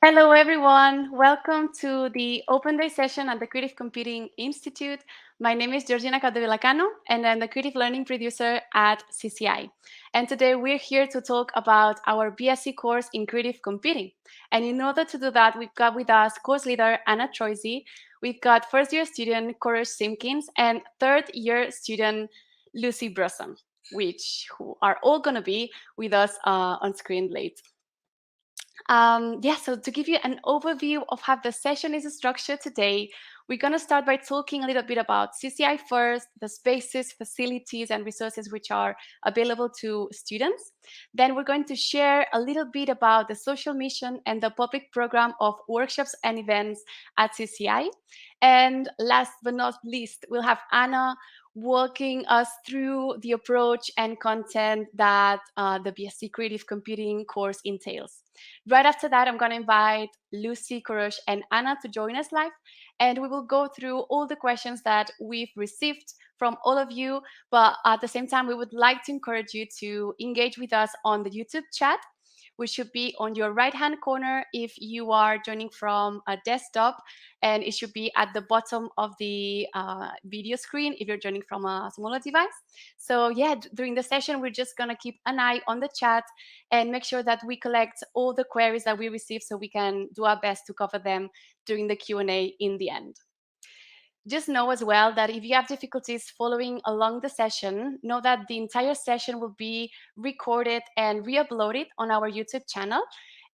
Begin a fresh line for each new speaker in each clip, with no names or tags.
Hello, everyone. Welcome to the Open Day session at the Creative Computing Institute. My name is Georgina Capdevillacano, and I'm the Creative Learning Producer at CCI. And today we're here to talk about our BSc course in Creative Computing. And in order to do that, we've got with us course leader Anna Troisi, we've got first-year student Kourosh Simpkins, and third-year student Lucie Brosson, who are all going to be with us on screen later. So to give you an overview of how the session is structured today, we're going to start by talking a little bit about CCI first, the spaces, facilities, and resources which are available to students. Then we're going to share a little bit about the social mission and the public program of workshops and events at CCI. And last but not least, we'll have Anna walking us through the approach and content that the BSc Creative Computing course entails. Right after that, I'm going to invite Lucie, Kourosh, and Anna to join us live, and we will go through all the questions that we've received from all of you. But at the same time, we would like to encourage you to engage with us on the YouTube chat, which should be on your right-hand corner if you are joining from a desktop, and it should be at the bottom of the video screen if you're joining from a smaller device. So yeah, during the session, we're just going to keep an eye on the chat and make sure that we collect all the queries that we receive so we can do our best to cover them during the Q&A in the end. Just know as well that if you have difficulties following along the session, know that the entire session will be recorded and re-uploaded on our YouTube channel,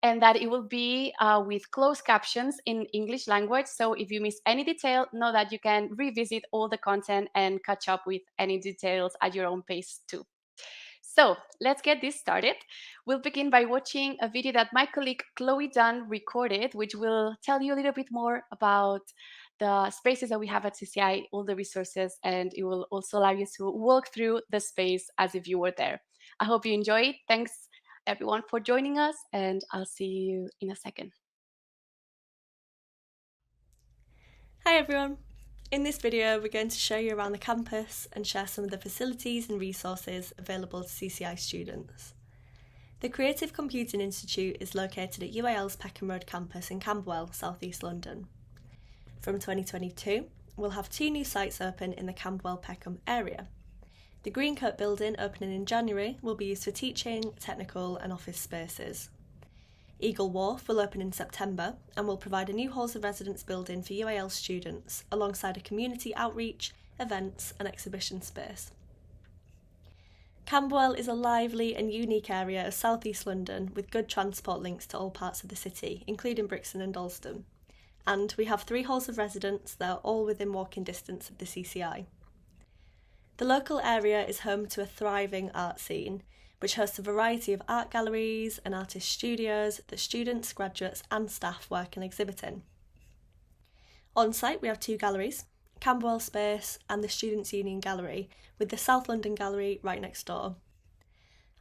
and that it will be with closed captions in English language. So if you miss any detail, know that you can revisit all the content and catch up with any details at your own pace too. So let's get this started. We'll begin by watching a video that my colleague Chloe Dunn recorded, which will tell you a little bit more about the spaces that we have at CCI, all the resources, and it will also allow you to walk through the space as if you were there. I hope you enjoy it. Thanks everyone for joining us, and I'll see you in a second.
Hi everyone! In this video we're going to show you around the campus and share some of the facilities and resources available to CCI students. The Creative Computing Institute is located at UAL's Peckham Road campus in Camberwell, South East London. From 2022, we'll have 2 new sites open in the Camberwell-Peckham area. The Greencoat building, opening in January, will be used for teaching, technical and office spaces. Eagle Wharf will open in September and will provide a new halls of residence building for UAL students alongside a community outreach, events and exhibition space. Camberwell is a lively and unique area of South East London with good transport links to all parts of the city, including Brixton and Dalston. And we have 3 halls of residence that are all within walking distance of the CCI. The local area is home to a thriving art scene, which hosts a variety of art galleries and artist studios that students, graduates and staff work and exhibit in. On site we have 2 galleries, Camberwell Space and the Students' Union Gallery, with the South London Gallery right next door.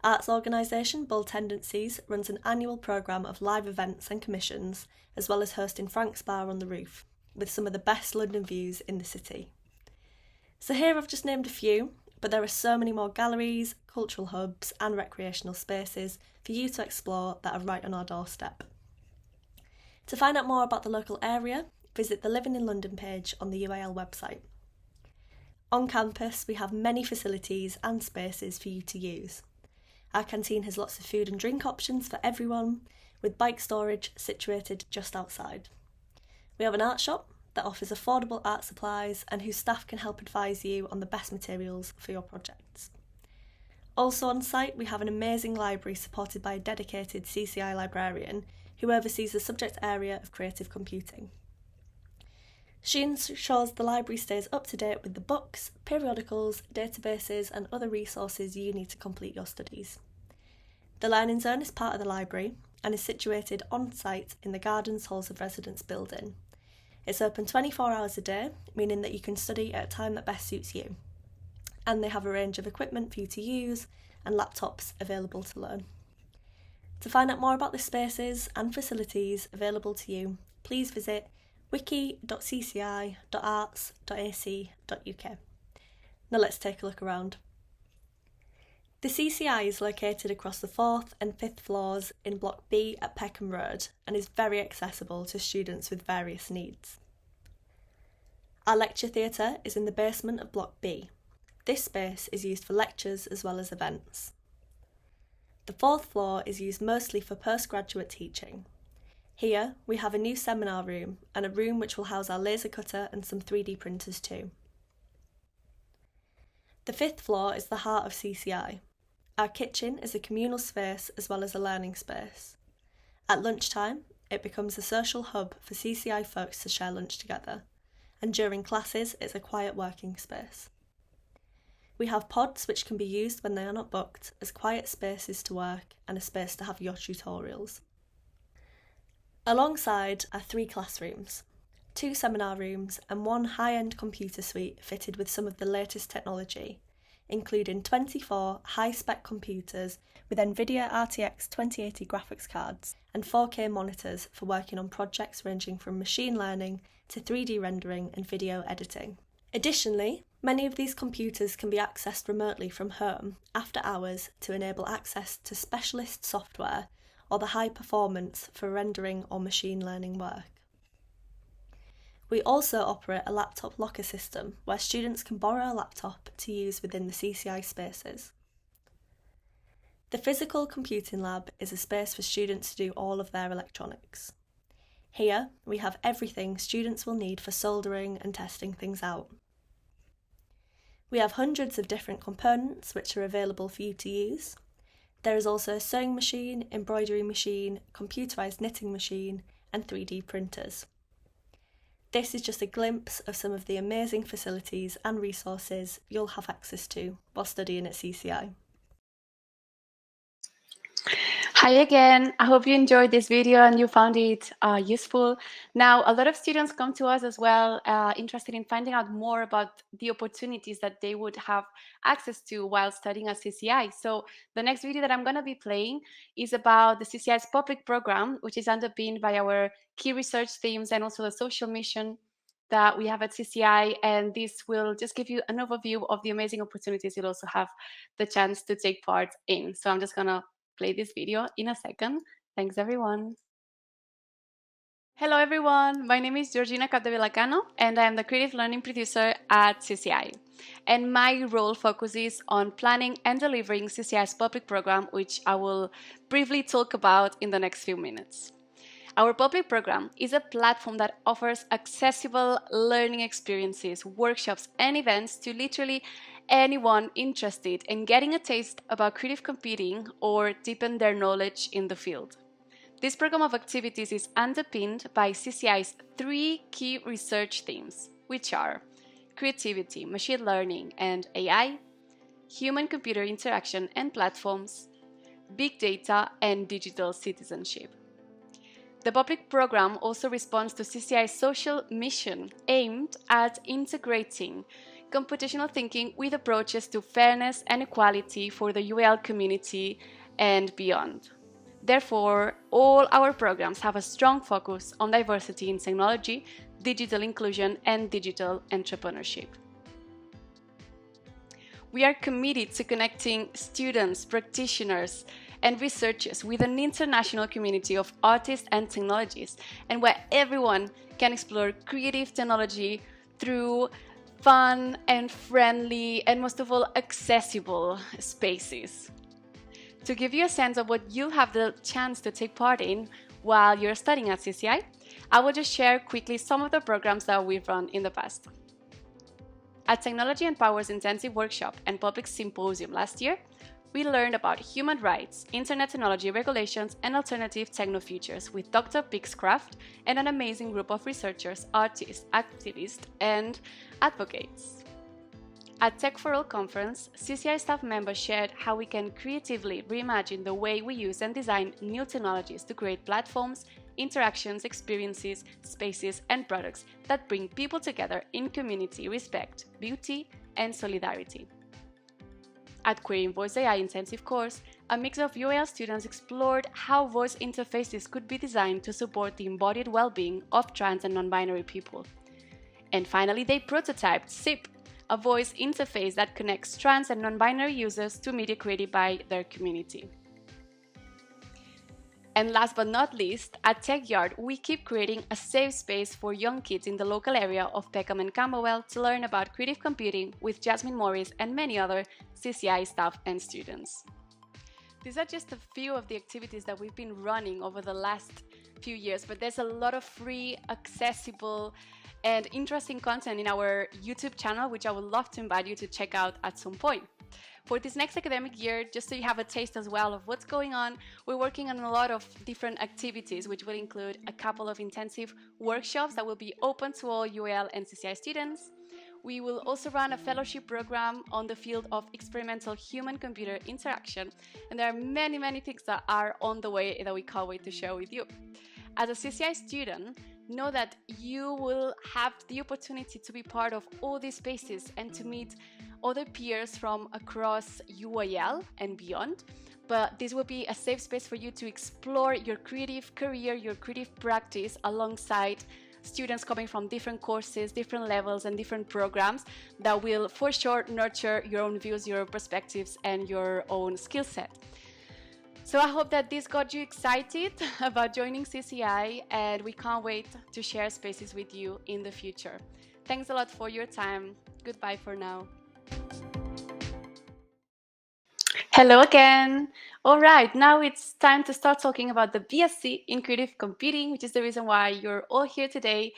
Arts organisation Bold Tendencies runs an annual programme of live events and commissions, as well as hosting Frank's Bar on the Roof, with some of the best London views in the city. So here I've just named a few, but there are so many more galleries, cultural hubs and recreational spaces for you to explore that are right on our doorstep. To find out more about the local area, visit the Living in London page on the UAL website. On campus we have many facilities and spaces for you to use. Our canteen has lots of food and drink options for everyone, with bike storage situated just outside. We have an art shop that offers affordable art supplies and whose staff can help advise you on the best materials for your projects. Also on site we have an amazing library supported by a dedicated CCI librarian who oversees the subject area of creative computing. She ensures the library stays up to date with the books, periodicals, databases and other resources you need to complete your studies. The Learning Zone is part of the library and is situated on site in the Gardens Halls of Residence building. It's open 24 hours a day, meaning that you can study at a time that best suits you. And they have a range of equipment for you to use and laptops available to learn. To find out more about the spaces and facilities available to you, please visit wiki.cci.arts.ac.uk. Now let's take a look around. The CCI is located across the 4th and 5th floors in Block B at Peckham Road and is very accessible to students with various needs. Our lecture theatre is in the basement of Block B. This space is used for lectures as well as events. The 4th floor is used mostly for postgraduate teaching. Here we have a new seminar room and a room which will house our laser cutter and some 3D printers too. The 5th floor is the heart of CCI. Our kitchen is a communal space as well as a learning space. At lunchtime, it becomes a social hub for CCI folks to share lunch together, and during classes it's a quiet working space. We have pods which can be used when they are not booked as quiet spaces to work and a space to have your tutorials. Alongside are 3 classrooms, 2 seminar rooms and 1 high-end computer suite fitted with some of the latest technology, including 24 high-spec computers with NVIDIA RTX 2080 graphics cards and 4K monitors for working on projects ranging from machine learning to 3D rendering and video editing. Additionally, many of these computers can be accessed remotely from home after hours to enable access to specialist software or the high performance for rendering or machine learning work. We also operate a laptop locker system where students can borrow a laptop to use within the CCI spaces. The physical computing lab is a space for students to do all of their electronics. Here we have everything students will need for soldering and testing things out. We have hundreds of different components which are available for you to use. There is also a sewing machine, embroidery machine, computerised knitting machine and 3D printers. This is just a glimpse of some of the amazing facilities and resources you'll have access to while studying at CCI.
Hi again. I hope you enjoyed this video and you found it useful. Now, a lot of students come to us as well, interested in finding out more about the opportunities that they would have access to while studying at CCI. So the next video that I'm going to be playing is about the CCI's public program, which is underpinned by our key research themes and also the social mission that we have at CCI. And this will just give you an overview of the amazing opportunities you'll also have the chance to take part in. So I'm just going to play this video in a second. Thanks, everyone. Hello, everyone. My name is Georgina Capdevillacano, and I am the Creative Learning Producer at CCI. And my role focuses on planning and delivering CCI's public program, which I will briefly talk about in the next few minutes. Our public program is a platform that offers accessible learning experiences, workshops, and events to literally anyone interested in getting a taste about creative computing or deepen their knowledge in the field. This program of activities is underpinned by CCI's 3 key research themes, which are creativity, machine learning and AI, human-computer interaction and platforms, big data, and digital citizenship. The public program also responds to CCI's social mission aimed at integrating computational thinking with approaches to fairness and equality for the UAL community and beyond. Therefore, all our programs have a strong focus on diversity in technology, digital inclusion, and digital entrepreneurship. We are committed to connecting students, practitioners, and researchers with an international community of artists and technologists, and where everyone can explore creative technology through fun and friendly and most of all accessible spaces. To give you a sense of what you'll have the chance to take part in while you're studying at CCI, I will just share quickly some of the programs that we've run in the past. At Technology and Powers Intensive Workshop and Public Symposium last year, we learned about human rights, internet technology regulations, and alternative techno-futures with Dr. Pixcraft and an amazing group of researchers, artists, activists, and advocates. At Tech for All conference, CCI staff members shared how we can creatively reimagine the way we use and design new technologies to create platforms, interactions, experiences, spaces, and products that bring people together in community, respect, beauty, and solidarity. At Querying Voice AI intensive course, a mix of UAL students explored how voice interfaces could be designed to support the embodied well-being of trans and non-binary people. And finally, they prototyped SIP, a voice interface that connects trans and non-binary users to media created by their community. And last but not least, at TechYard, we keep creating a safe space for young kids in the local area of Peckham and Camberwell to learn about creative computing with Jasmine Morris and many other CCI staff and students. These are just a few of the activities that we've been running over the last few years, but there's a lot of free, accessible, and interesting content in our YouTube channel, which I would love to invite you to check out at some point. For this next academic year, just so you have a taste as well of what's going on, we're working on a lot of different activities, which will include a couple of intensive workshops that will be open to all UAL and CCI students. We will also run a fellowship program on the field of experimental human-computer interaction, and there are many, many things that are on the way that we can't wait to share with you. As a CCI student, know that you will have the opportunity to be part of all these spaces and to meet other peers from across UAL and beyond. But this will be a safe space for you to explore your creative career, your creative practice alongside students coming from different courses, different levels, and different programs that will for sure nurture your own views, your perspectives, and your own skill set. So I hope that this got you excited about joining CCI, and we can't wait to share spaces with you in the future. Thanks a lot for your time. Goodbye for now. Hello again. All right, now it's time to start talking about the BSc in Creative Computing, which is the reason why you're all here today.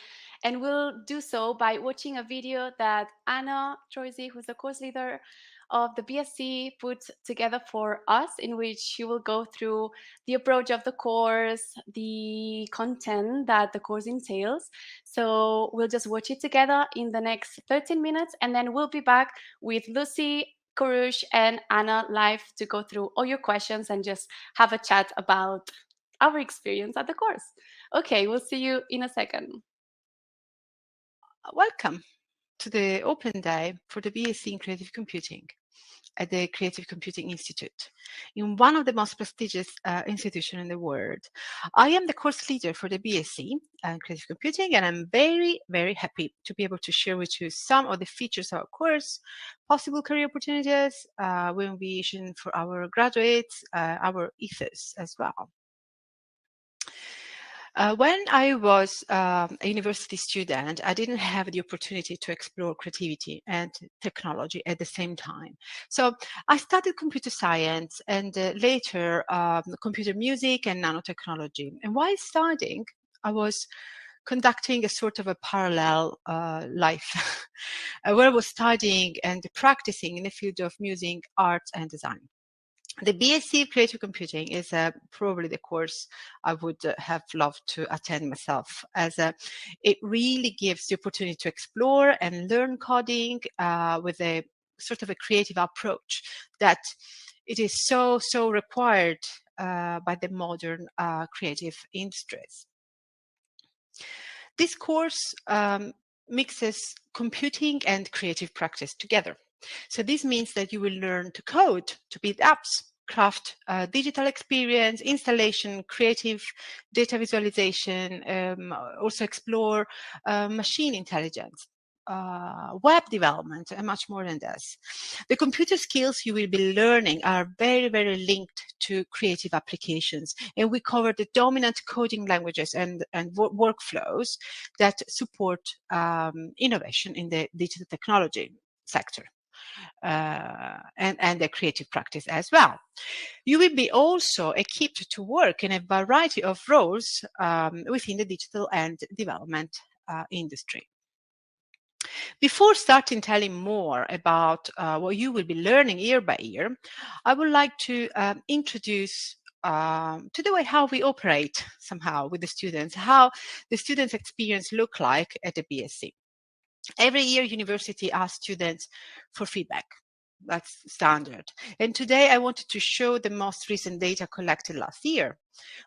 And we'll do so by watching a video that Anna Troisi, who's the course leader of the BSc, put together for us, in which she will go through the approach of the course, the content that the course entails. So we'll just watch it together in the next 13 minutes, and then we'll be back with Lucie, Kourosh, and Anna live to go through all your questions and just have a chat about our experience at the course. Okay, we'll see you in a second.
Welcome to the open day for the BSc in Creative Computing at the Creative Computing Institute, in one of the most prestigious institutions in the world. I am the course leader for the BSc in Creative Computing, and I'm very, very happy to be able to share with you some of the features of our course, possible career opportunities we envision for our graduates, our ethos as well. When I was a university student, I didn't have the opportunity to explore creativity and technology at the same time. So I studied computer science and later computer music and nanotechnology. And while studying, I was conducting a sort of a parallel life where I was studying and practicing in the field of music, arts, and design. The BSc Creative Computing is probably the course I would have loved to attend myself, as it really gives the opportunity to explore and learn coding with a sort of a creative approach that it is so required by the modern creative industries. This course mixes computing and creative practice together. So this means that you will learn to code, to build apps, craft digital experience, installation, creative data visualization, also explore machine intelligence, web development, and much more than this. The computer skills you will be learning are very, very linked to creative applications, and we cover the dominant coding languages and workflows that support innovation in the digital technology sector. And the creative practice as well. You will be also equipped to work in a variety of roles within the digital and development industry. Before starting telling more about what you will be learning year by year, I would like to introduce to the way how we operate somehow with the students, how the students' experience look like at the BSc. Every year, university asks students for feedback. That's standard. And today, I wanted to show the most recent data collected last year.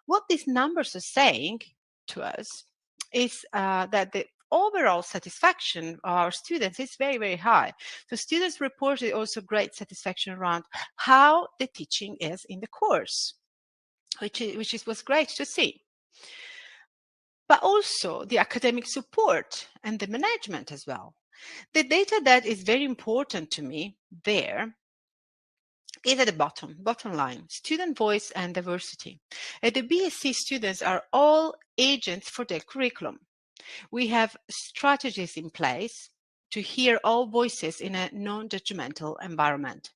What these numbers are saying to us is that the overall satisfaction of our students is very, very high. So students reported also great satisfaction around how the teaching is in the course, which was great to see. But also the academic support and the management as well. The data that is very important to me there is at the bottom line, student voice and diversity. At the BSc, students are all agents for their curriculum. We have strategies in place to hear all voices in a non-judgmental environment.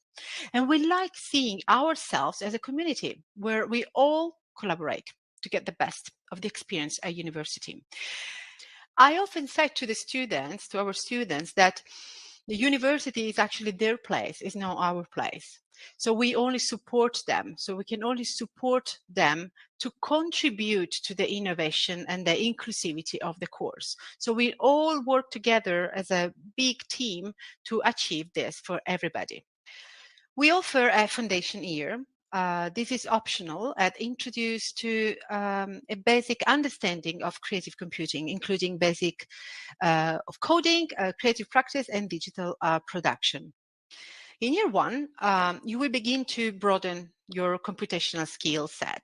And we like seeing ourselves as a community where we all collaborate to get the best of the experience at university. I often say to our students, that the university is actually their place, is not our place. So we only support them. So we can only support them to contribute to the innovation and the inclusivity of the course. So we all work together as a big team to achieve this for everybody. We offer a foundation year. This is optional and introduced to a basic understanding of creative computing, including basic of coding, creative practice, and digital production. In year one, you will begin to broaden your computational skill set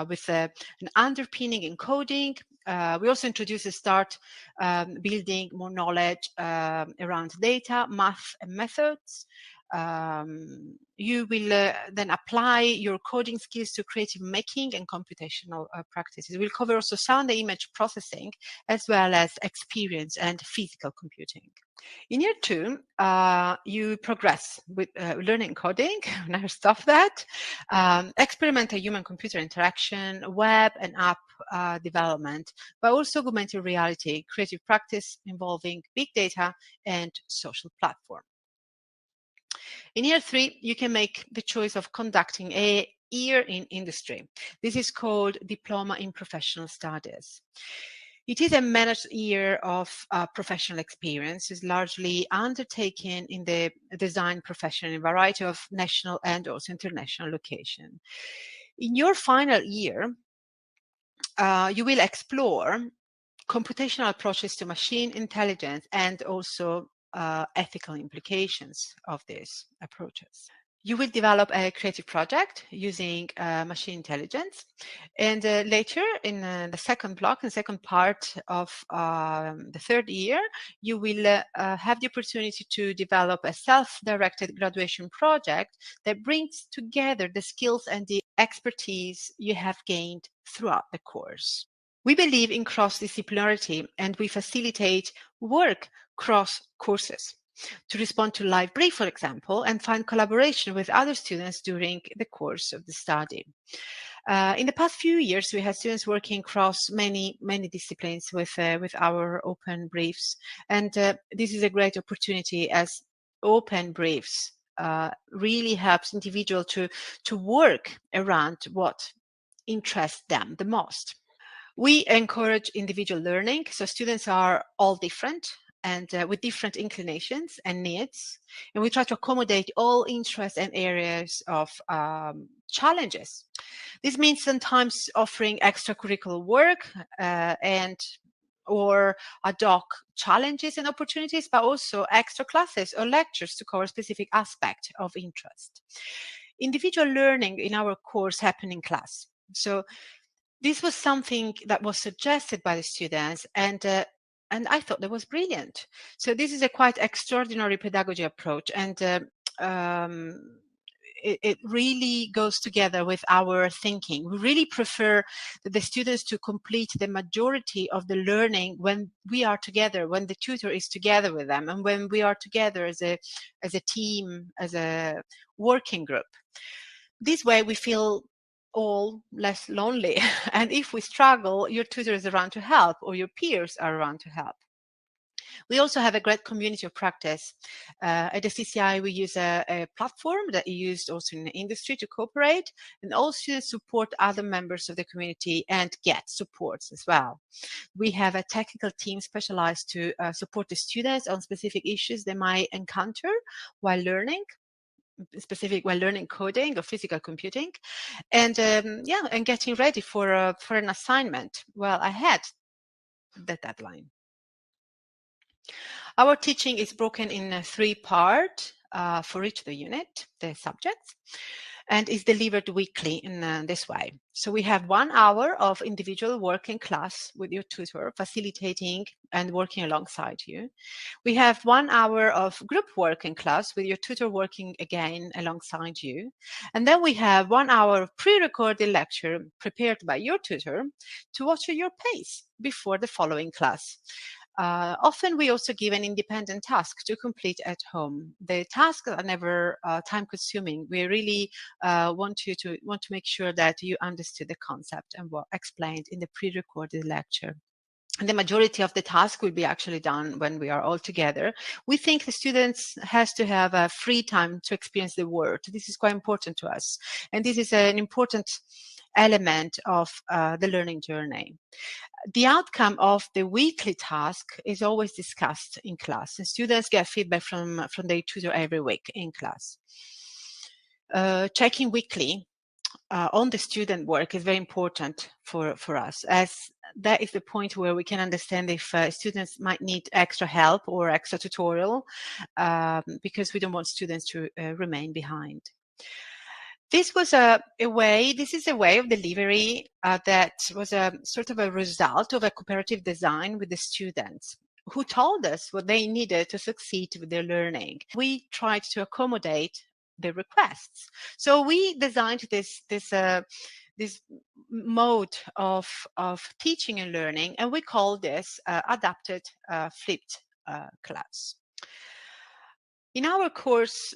with an underpinning in coding. We also introduce a start building more knowledge around data, math, and methods. You will then apply your coding skills to creative making and computational practices. We'll cover also sound and image processing, as well as experience and physical computing. In year two, you progress with learning coding, never stop that, experimental human-computer interaction, web and app development, but also augmented reality, creative practice involving big data and social platform. In year three, you can make the choice of conducting a year in industry. This is called Diploma in Professional Studies. It is a managed year of professional experience, is largely undertaken in the design profession in a variety of national and also international locations. In your final year, you will explore computational approaches to machine intelligence and also ethical implications of these approaches. You will develop a creative project using machine intelligence. And later in the second block and second part of the third year, you will have the opportunity to develop a self-directed graduation project that brings together the skills and the expertise you have gained throughout the course. We believe in cross-disciplinarity, and we facilitate work cross courses to respond to live brief, for example, and find collaboration with other students during the course of the study. In the past few years, we had students working across many disciplines with our open briefs, and this is a great opportunity, as open briefs really helps individuals to work around what interests them the most. We encourage individual learning, so students are all different and with different inclinations and needs, and we try to accommodate all interests and areas of challenges. This means sometimes offering extracurricular work or ad hoc challenges and opportunities, but also extra classes or lectures to cover specific aspect of interest. Individual learning in our course happen in class. So this was something that was suggested by the students, and I thought that was brilliant. So this is a quite extraordinary pedagogy approach, and it really goes together with our thinking. We really prefer the students to complete the majority of the learning when we are together, when the tutor is together with them, and when we are together as a team, as a working group. This way we feel all less lonely. And if we struggle, your tutor is around to help, or your peers are around to help. We also have a great community of practice. At the CCI, we use a platform that is used also in the industry to cooperate, and all students support other members of the community and get supports as well. We have a technical team specialized to support the students on specific issues they might encounter while learning coding or physical computing, and and getting ready for an assignment well ahead the deadline. Our teaching is broken in three parts for each of the unit, the subjects. and is delivered weekly in this way. So we have 1 hour of individual work in class with your tutor, facilitating and working alongside you. We have 1 hour of group work in class with your tutor working again alongside you. And then we have 1 hour of pre-recorded lecture prepared by your tutor to watch at your pace before the following class. Often we also give an independent task to complete at home. The tasks are never time consuming. We really want to make sure that you understood the concept and what explained in the pre-recorded lecture. And the majority of the task will be actually done when we are all together. We think the students has to have a free time to experience the world. This is quite important to us. And this is an important element of the learning journey. The outcome of the weekly task is always discussed in class, and students get feedback from their tutor every week in class. Checking weekly on the student work is very important for us, as that is the point where we can understand if students might need extra help or extra tutorial, because we don't want students to remain behind. This is a way of delivery that was a sort of a result of a cooperative design with the students who told us what they needed to succeed with their learning. We tried to accommodate the requests. So we designed this mode of teaching and learning, and we call this adapted flipped class. In our course,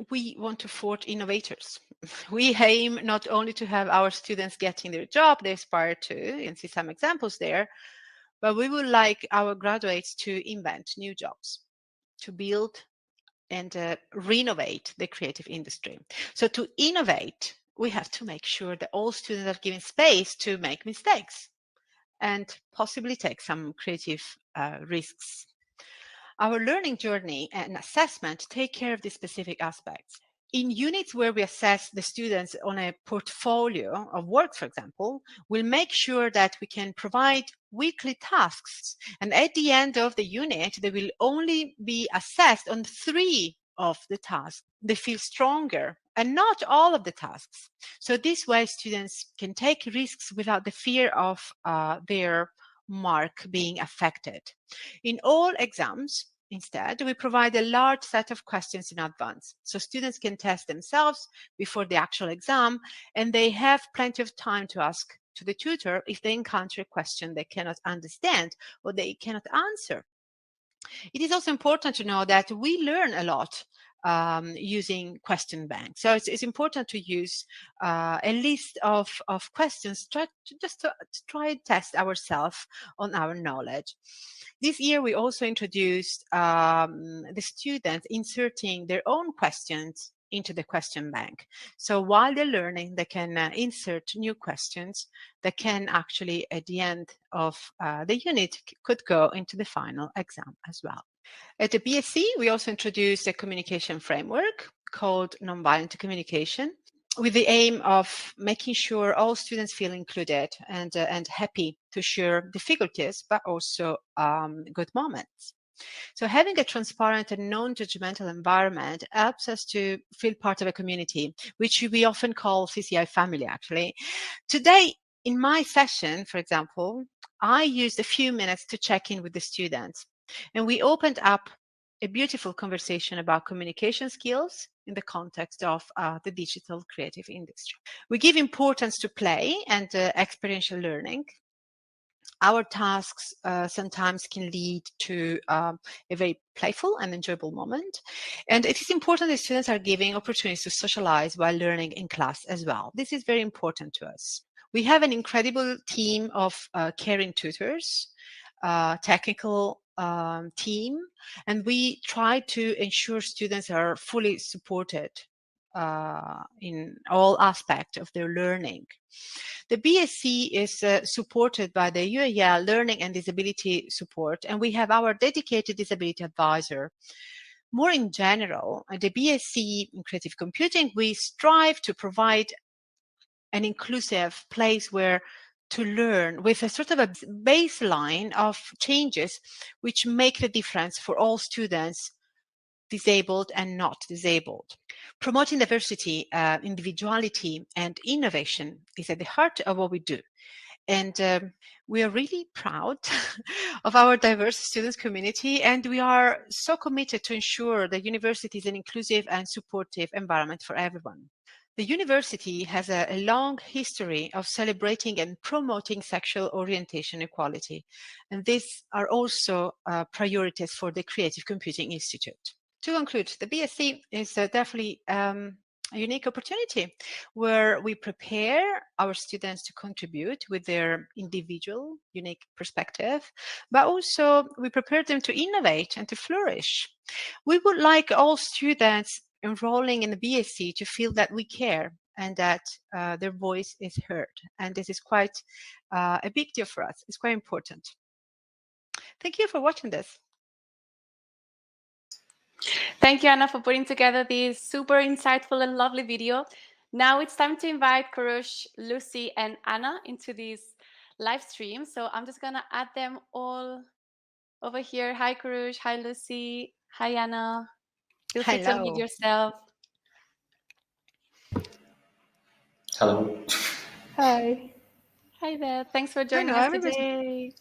we want to forge innovators. We aim not only to have our students getting their job they aspire to, and see some examples there, but we would like our graduates to invent new jobs, to build and renovate the creative industry. So to innovate, we have to make sure that all students are given space to make mistakes and possibly take some creative risks. Our learning journey and assessment take care of these specific aspects. In units where we assess the students on a portfolio of work, for example, we'll make sure that we can provide weekly tasks. And at the end of the unit, they will only be assessed on 3 of the tasks. They feel stronger and not all of the tasks. So this way, students can take risks without the fear of their mark being affected. In all exams, instead, we provide a large set of questions in advance, so students can test themselves before the actual exam, and they have plenty of time to ask to the tutor if they encounter a question they cannot understand or they cannot answer. It is also important to know that we learn a lot using question banks. So it's important to use a list of questions to try and test ourselves on our knowledge. This year, we also introduced the students inserting their own questions into the question bank. So while they're learning, they can insert new questions that can actually, at the end of the unit, could go into the final exam as well. At the BSc, we also introduced a communication framework called Nonviolent Communication, with the aim of making sure all students feel included and happy to share difficulties, but also good moments. So having a transparent and non-judgmental environment helps us to feel part of a community, which we often call CCI family, actually. Today, in my session, for example, I used a few minutes to check in with the students, and we opened up a beautiful conversation about communication skills in the context of the digital creative industry. We give importance to play and experiential learning. Our tasks sometimes can lead to a very playful and enjoyable moment. And it is important that students are given opportunities to socialize while learning in class as well. This is very important to us. We have an incredible team of caring tutors, technical team, and we try to ensure students are fully supported in all aspects of their learning. The BSc is supported by the UAL Learning and Disability Support, and we have our dedicated disability advisor. More in general, at the BSc in Creative Computing, we strive to provide an inclusive place where to learn with a sort of a baseline of changes which make the difference for all students disabled and not disabled. Promoting diversity, individuality, and innovation is at the heart of what we do. And we are really proud of our diverse students community, and we are so committed to ensure the university is an inclusive and supportive environment for everyone. The university has a long history of celebrating and promoting sexual orientation equality, and these are also priorities for the Creative Computing Institute. To conclude, the BSc is definitely a unique opportunity where we prepare our students to contribute with their individual, unique perspective, but also we prepare them to innovate and to flourish. We would like all students enrolling in the BSc to feel that we care and that their voice is heard. And this is quite a big deal for us. It's quite important. Thank you for watching this.
Thank you, Anna, for putting together this super insightful and lovely video. Now it's time to invite Kourosh, Lucie, and Anna into this live stream. So I'm just going to add them all over here. Hi, Kourosh. Hi, Lucie. Hi, Anna. Feel free to unmute yourself.
Hello.
Hi.
Hi there. Thanks for joining us today.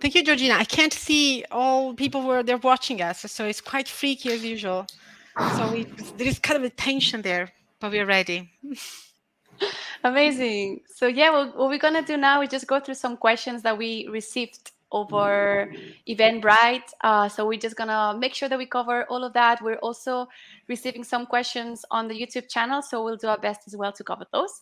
Thank you, Georgina. I can't see all people who are there watching us, so it's quite freaky as usual. So there is kind of a tension there, but we're ready.
Amazing. So yeah, what we're gonna do now is just go through some questions that we received over Eventbrite. So we're just gonna make sure that we cover all of that. We're also receiving some questions on the YouTube channel, so we'll do our best as well to cover those.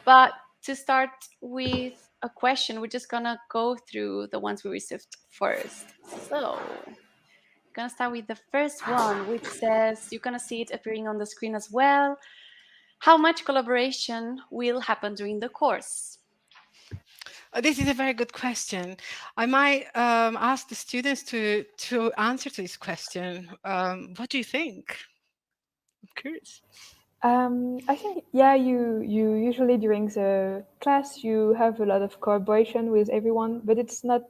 But to start with a question, we're just gonna go through the ones we received first. So I'm gonna start with the first one, which says, you're gonna see it appearing on the screen as well. How much collaboration will happen during the course?
This is a very good question. I might ask the students to answer to this question. What do you think? I'm curious.
I think, yeah, you usually during the class, you have a lot of collaboration with everyone, but it's not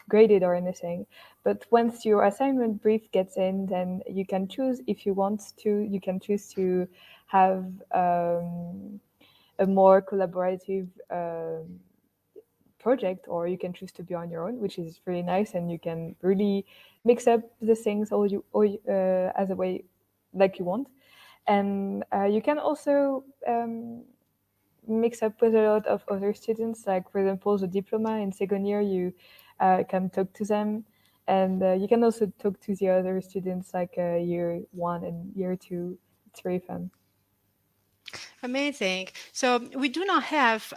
graded or anything. But once your assignment brief gets in, then you can choose if you want to, you can choose to have a more collaborative project, or you can choose to be on your own, which is really nice, and you can really mix up the things as a way like you want. And you can also mix up with a lot of other students, like for example the diploma in second year, you can talk to them, and you can also talk to the other students like year 1 and year 2. It's really fun.
Amazing. So we do not have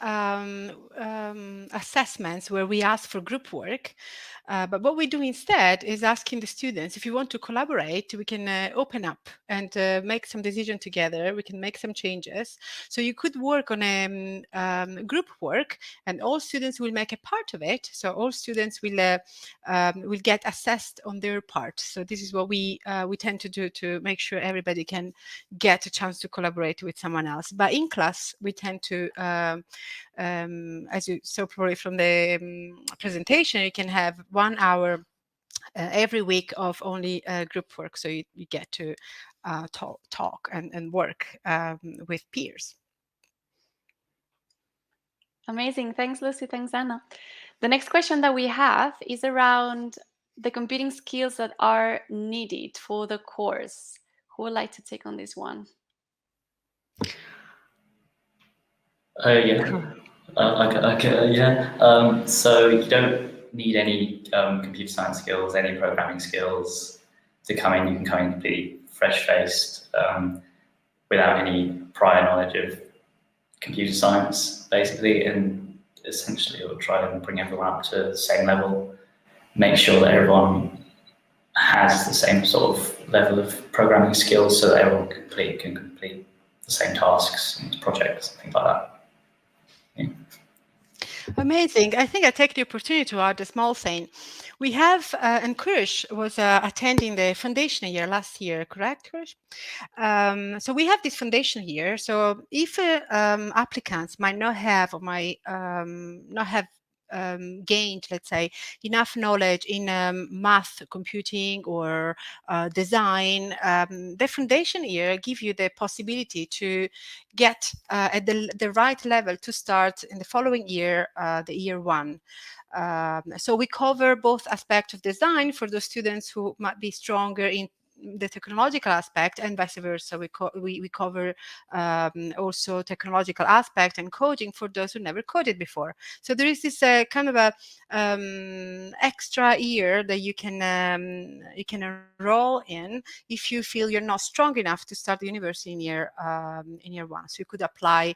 assessments where we ask for group work, but what we do instead is asking the students, if you want to collaborate, we can open up and make some decision together. We can make some changes. So you could work on a group work, and all students will make a part of it. So all students will get assessed on their part. So this is what we tend to do to make sure everybody can get a chance to collaborate with someone else. But in class, we tend to, as you saw probably from the presentation, you can have 1 hour every week of only group work. So you get to talk and work with peers.
Amazing. Thanks, Lucie. Thanks, Anna. The next question that we have is around the computing skills that are needed for the course. Who would like to take on this one?
Yeah. So you don't need any computer science skills, any programming skills to come in. You can come in completely fresh-faced, without any prior knowledge of computer science, basically, and essentially we'll try and bring everyone up to the same level, make sure that everyone has the same sort of level of programming skills so that everyone can complete the same tasks and projects, things like that. Yeah.
Amazing. I think I take the opportunity to add a small thing. We have, and Kourosh was attending the foundation year last year, correct, Kourosh? So we have this foundation here. So if applicants might not have or might not have gained, let's say, enough knowledge in math, computing, or design, the foundation year give you the possibility to get at the right level to start in the following year, the year one. So we cover both aspects of design for those students who might be stronger in the technological aspect, and vice versa. We cover also technological aspect and coding for those who never coded before. So there is this kind of a extra year that you can enroll in if you feel you're not strong enough to start the university in year one. So you could apply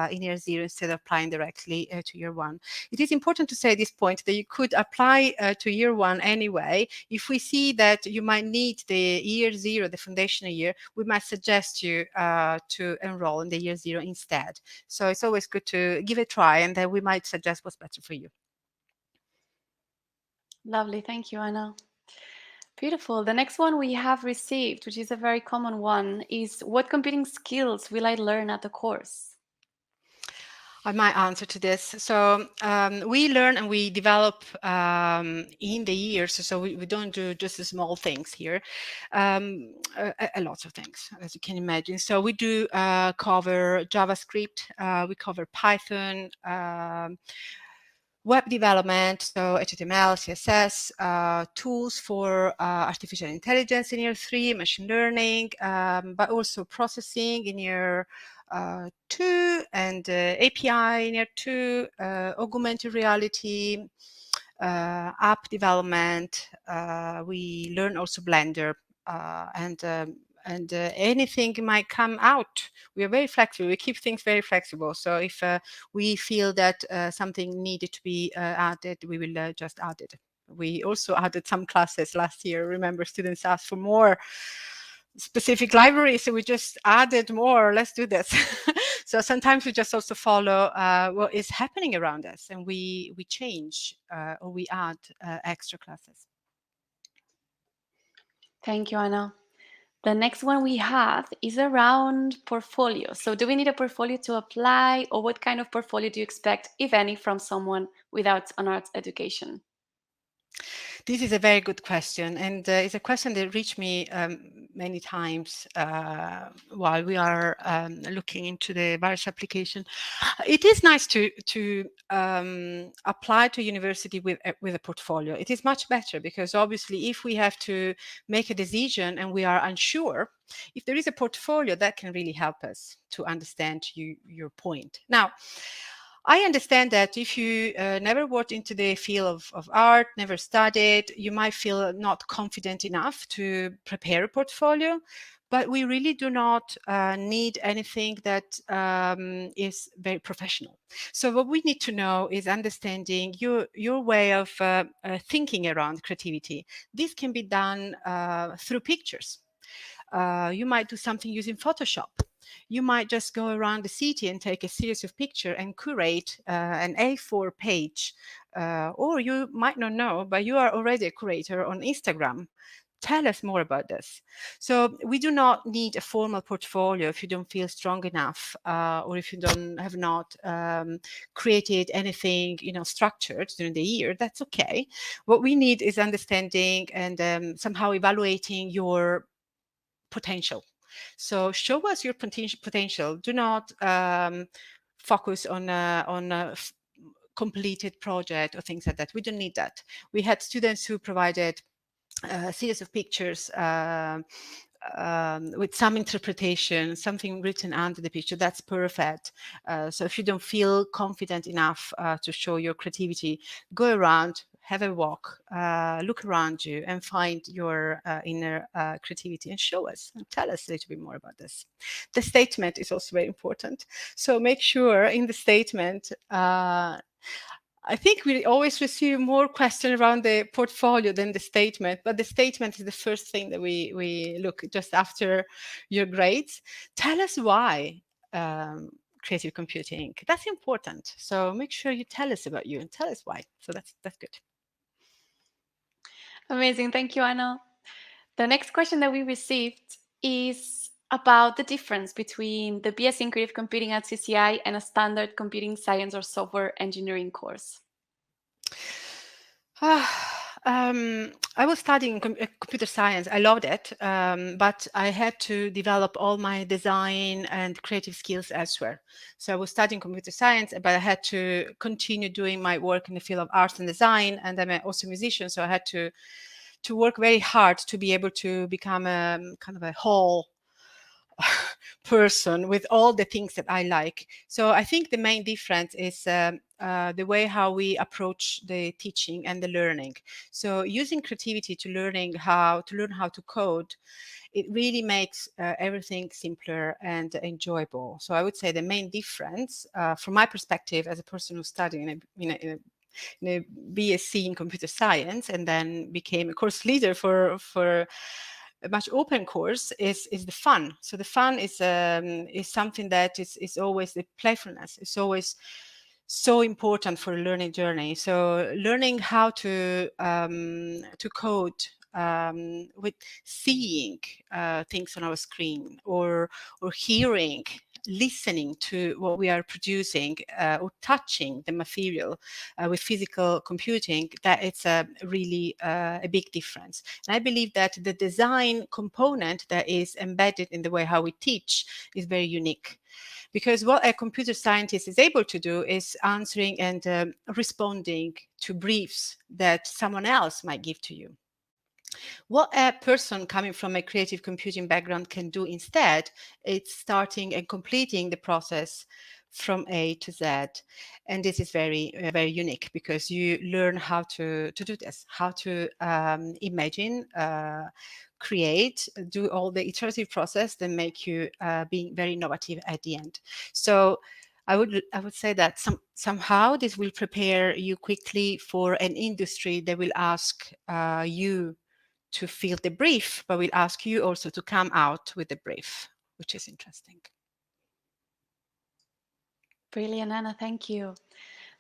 in year zero instead of applying directly to year one. It is important to say at this point that you could apply to year one anyway. If we see that you might need the year zero, the foundation year, we might suggest you to enroll in the year zero instead. So it's always good to give it a try, and then we might suggest what's better for you.
Lovely. Thank you, Anna. Beautiful. The next one we have received, which is a very common one, is what computing skills will I learn at the course?
I might answer to this. So we learn and we develop in the years. So we don't do just the small things here, a lot of things, as you can imagine. So we do cover JavaScript, we cover Python, web development, so HTML, CSS, tools for artificial intelligence in year 3, machine learning, but also processing in year 2, and API in year 2, augmented reality, app development. We learn also Blender, and anything might come out. We are very flexible. We keep things very flexible. So if we feel that something needed to be added, we will just add it. We also added some classes last year. Remember, students asked for more specific libraries, so we just added more. Let's do this. So sometimes we just also follow what is happening around us, and we change or we add extra classes.
Thank you, Anna. The next one we have is around portfolio. So do we need a portfolio to apply, or what kind of portfolio do you expect, if any, from someone without an arts education?
This is a very good question, and it's a question that reached me many times while we are looking into the various application. It is nice to apply to university with a portfolio. It is much better because obviously if we have to make a decision and we are unsure, if there is a portfolio, that can really help us to understand your point. Now, I understand that if you never worked into the field of art, never studied, you might feel not confident enough to prepare a portfolio, but we really do not need anything that is very professional. So what we need to know is understanding your way of thinking around creativity. This can be done through pictures. You might do something using Photoshop. You might just go around the city and take a series of pictures and curate an A4 page. Or you might not know, but you are already a curator on Instagram. Tell us more about this. So we do not need a formal portfolio if you don't feel strong enough, or if you have not created anything, structured during the year. That's okay. What we need is understanding and somehow evaluating your potential. So show us your potential. Do not focus on a completed project or things like that. We don't need that. We had students who provided a series of pictures with some interpretation, something written under the picture. That's perfect. So if you don't feel confident enough to show your creativity, go around, have a walk, look around you and find your inner creativity and show us and tell us a little bit more about this. The statement is also very important. So make sure in the statement, I think we always receive more questions around the portfolio than the statement, but the statement is the first thing that we look just after your grades. Tell us why creative computing. That's important. So make sure you tell us about you and tell us why. So that's good.
Amazing. Thank you, Anna. The next question that we received is about the difference between the BSc in Creative Computing at CCI and a standard computing science or software engineering course.
I was studying computer science. I loved it, but I had to develop all my design and creative skills elsewhere. So I was studying computer science, but I had to continue doing my work in the field of arts and design. And I'm also a musician, so I had to work very hard to be able to become a kind of a whole person with all the things that I like. So I think the main difference is the way how we approach the teaching and the learning. So using creativity to learn how to code, it really makes everything simpler and enjoyable. So I would say the main difference, from my perspective as a person who's studying in a BSc in computer science and then became a course leader for a much open course, is the fun. So the fun is something that is always the playfulness. It's always so important for a learning journey. So learning how to code with seeing things on our screen, or hearing, listening to what we are producing, or touching the material with physical computing, that it's a really a big difference. And I believe that the design component that is embedded in the way how we teach is very unique. Because what a computer scientist is able to do is answering and responding to briefs that someone else might give to you. What a person coming from a creative computing background can do instead, it's starting and completing the process from A to Z. And this is very unique, because you learn how to do this, how to imagine, create, do all the iterative process that make you being very innovative at the end. So I would say that somehow this will prepare you quickly for an industry that will ask you to fill the brief, but we'll ask you also to come out with the brief, which is interesting.
Brilliant, Anna. Thank you.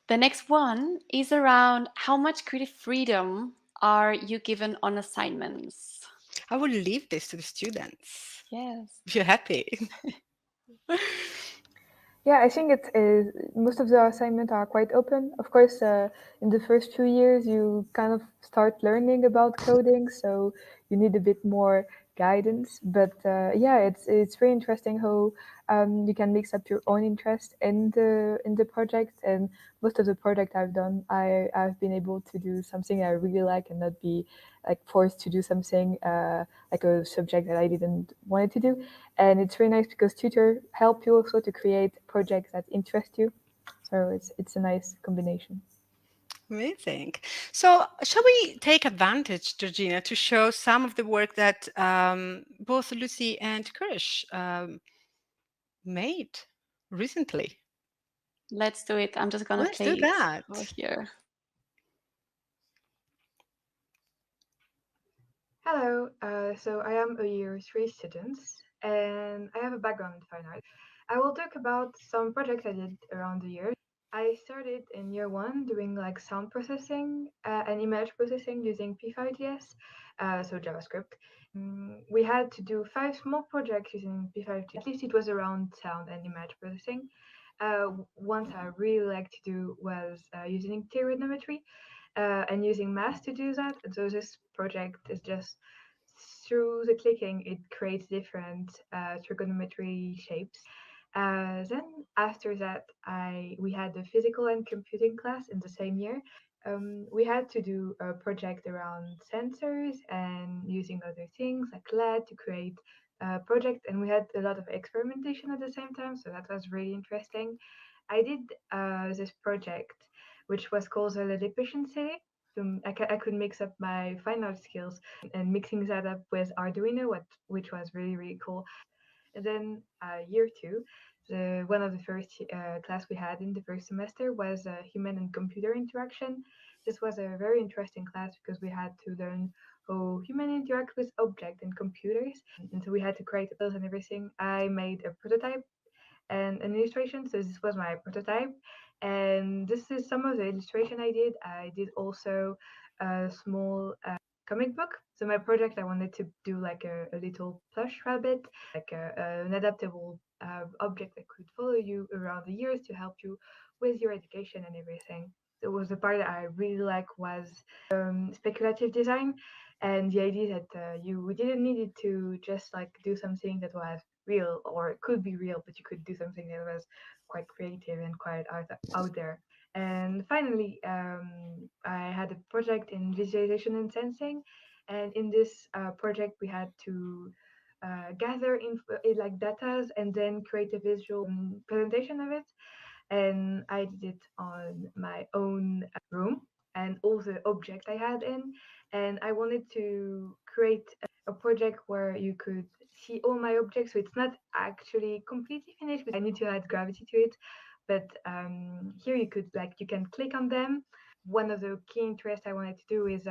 The next one is around how much creative freedom are you given on assignments?
I will leave this to the students.
Yes.
If you're happy.
Yeah, I think it is. Most of the assignments are quite open. Of course, in the first 2 years, you kind of start learning about coding, so you need a bit more guidance. But yeah, it's very interesting how you can mix up your own interest in the project. And most of the project I've done, I've been able to do something I really like and not be like forced to do something like a subject that I didn't want to do. And it's really nice because tutors help you also to create projects that interest you. So it's a nice combination.
Amazing. So shall we take advantage, Georgina, to show some of the work that both Lucie and Kourosh made recently?
Let's do it. I'm just gonna
Let's do
play it
that.
over here.
Hello, so I am a year 3 student and I have a background in fine art. I will talk about some projects I did around the year. I started in year 1 doing like sound processing and image processing using P5.js, so JavaScript. We had to do 5 small projects using P5.js. At least it was around sound and image processing. Ones I really liked to do was using trigonometry and using math to do that. And so this project is just through the clicking, it creates different trigonometry shapes. Then after that, we had the physical and computing class in the same year. We had to do a project around sensors and using other things like LED to create a project, and we had a lot of experimentation at the same time, so that was really interesting. I did this project, which was called the LED efficiency. I could mix up my fine art skills and mixing that up with Arduino, which was really cool. And then year 2, one of the first class we had in the first semester was human and computer interaction. This was a very interesting class because we had to learn how humans interact with objects and computers. And so we had to create builds and everything. I made a prototype and an illustration. So this was my prototype. And this is some of the illustration I did. I did also a small comic book. So my project, I wanted to do like a little plush rabbit, like an adaptable object that could follow you around the years to help you with your education and everything. it was the part that I really like was speculative design, and the idea that you didn't need it to just like do something that was real, or it could be real, but you could do something that was quite creative and quite out there. And finally, I had a project in visualization and sensing, and in this project we had to gather like data and then create a visual presentation of it. And I did it on my own room and all the objects I had in. And I wanted to create a project where you could see all my objects. So it's not actually completely finished, but I need to add gravity to it. But here you can click on them. One of the key interests I wanted to do is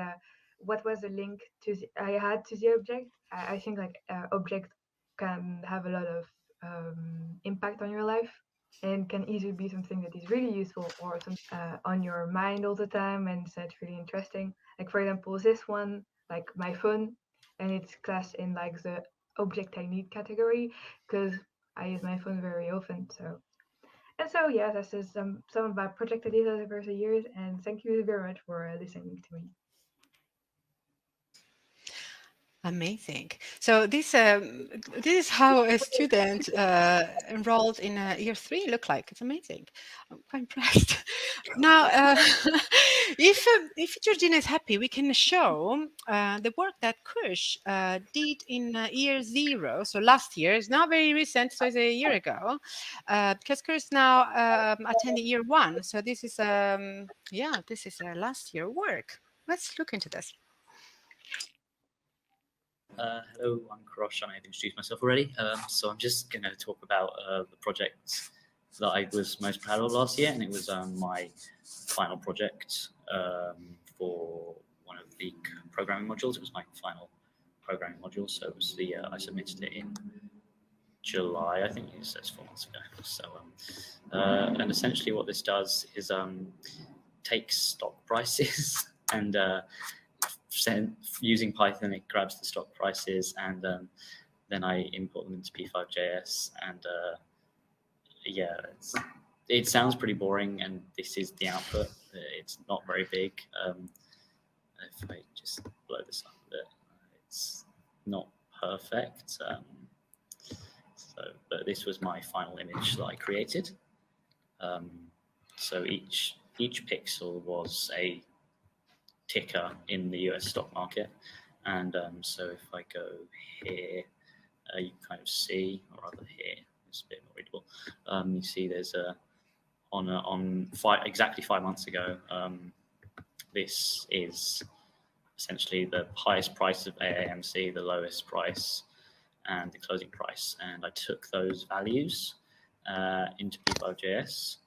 what was the link I had to the object. I think like object can have a lot of impact on your life and can easily be something that is really useful or something on your mind all the time, and so it's really interesting. Like for example, this one, like my phone, and it's classed in like the object I need category because I use my phone very often. So yeah, this is some of my project ideas over the years, and thank you very much for listening to me.
Amazing. So this is how a student enrolled in year 3 look like. It's amazing. I'm quite impressed. Now, if Georgina is happy, we can show the work that Kourosh did in year 0. So last year, it's not very recent, so it's a year ago, because Kourosh now attending year 1. So this is yeah, this is last year work. Let's look into this.
Hello, I'm Kourosh, and I've introduced myself already. So I'm just going to talk about the project that I was most proud of last year, and it was my final project for one of the programming modules. It was my final programming module, so it was I submitted it in July, I think it says 4 months ago. So, and essentially what this does is takes stock prices and using Python, it grabs the stock prices, and then I import them into P5.js, and yeah, it sounds pretty boring, and this is the output. It's not very big. If I just blow this up a bit, it's not perfect. But this was my final image that I created. So each pixel was a ticker in the US stock market, and so if I go here, you kind of see, or rather here, it's a bit more readable. You see there's exactly 5 months ago. This is essentially the highest price of AAMC, the lowest price, and the closing price, and I took those values into P5.js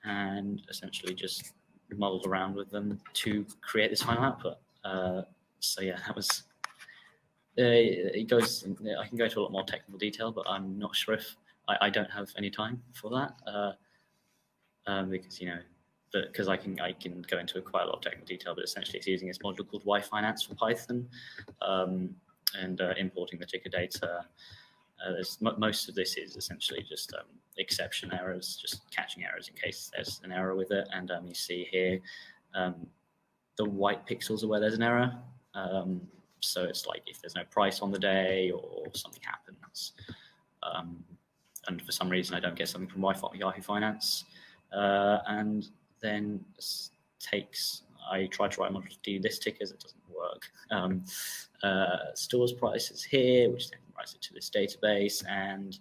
and essentially just muddled around with them to create this final output. So yeah, that was. It goes. I can go into a lot more technical detail, but I'm not sure if I don't have any time for that because because I can go into quite a lot of technical detail. But essentially, it's using this module called Y-Finance for Python. And importing the ticker data. Most of this is essentially just exception errors, just catching errors in case there's an error with it. And you see here, the white pixels are where there's an error. So it's like if there's no price on the day or something happens. And for some reason I don't get something from Yahoo Finance. And then I tried to write a module to do list tickers, it doesn't work. Stores prices here, which then writes it to this database, and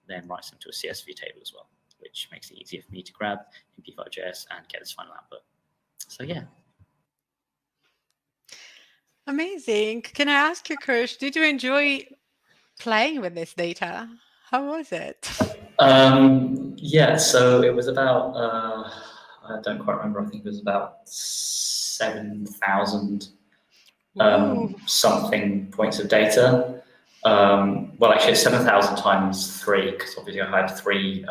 then writes them to a CSV table as well, which makes it easier for me to grab in P5.js and get its final output. So yeah.
Amazing. Can I ask you, Kourosh, did you enjoy playing with this data? How was it?
Yeah, so it was about, I don't quite remember, I think it was about 7,000 something points of data. Well, actually, it's 7,000 times 3, because obviously I had 3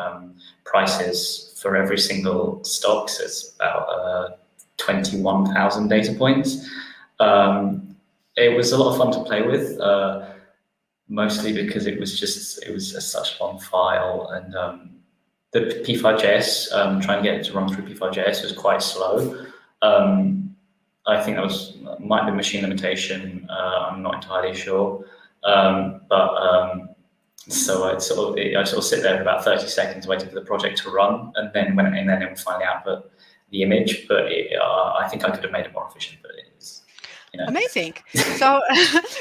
prices for every single stock, so it's about 21,000 data points. It was a lot of fun to play with, mostly because it was such a long file, and the P5JS, trying to get it to run through P5JS was quite slow. I think that might be machine limitation. I'm not entirely sure, so I sort of sit there for about 30 seconds waiting for the project to run, and then it would finally output the image. But I think I could have made it more efficient. But it is,
Amazing. So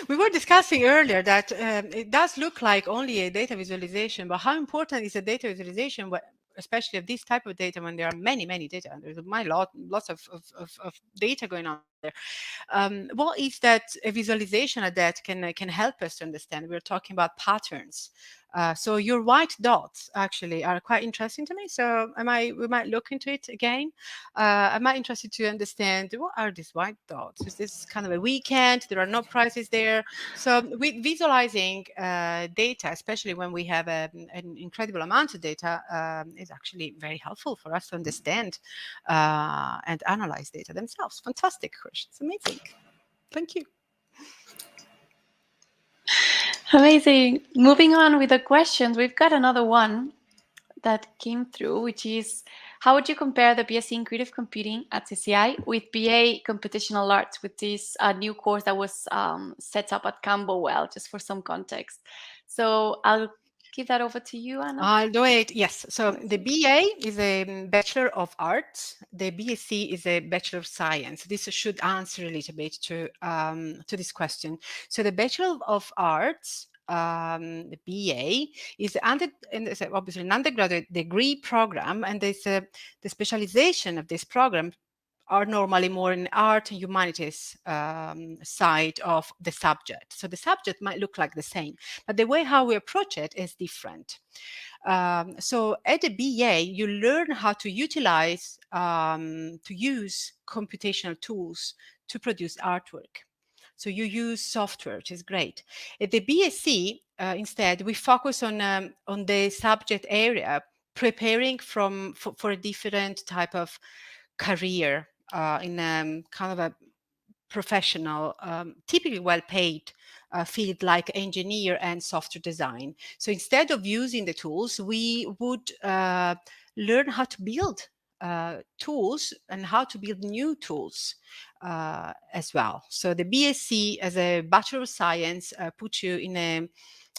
we were discussing earlier that it does look like only a data visualization, but how important is a data visualization, especially of this type of data, when there are many data? There's lots of data going on there. What is that a visualization of that can help us to understand? We're talking about patterns. So your white dots actually are quite interesting to me. So we might look into it again. I'm interested to understand, what are these white dots? Is this kind of a weekend? There are no prices there. So with visualizing data, especially when we have an incredible amount of data, is actually very helpful for us to understand and analyze data themselves. Fantastic, Kourosh. It's amazing. Thank you.
Amazing. Moving on with the questions, we've got another one that came through, which is, how would you compare the BSc in Creative Computing at CCI with BA Computational Arts, with this new course that was set up at Camberwell, just for some context? So I'll give that over to you, Anna.
I'll do it. Yes. So the BA is a Bachelor of Arts. The BSc is a Bachelor of Science. This should answer a little bit to this question. So the Bachelor of Arts, the BA, is obviously an undergraduate degree program, and there's the specialization of this program are normally more in art and humanities side of the subject. So the subject might look like the same, but the way how we approach it is different. So at the BA, you learn how to utilize, to use computational tools to produce artwork. So you use software, which is great. At the BSc, instead, we focus on the subject area, preparing for a different type of career in kind of a professional, typically well-paid field like engineer and software design. So instead of using the tools, we would learn how to build tools and how to build new tools as well. So the BSc as a Bachelor of Science puts you in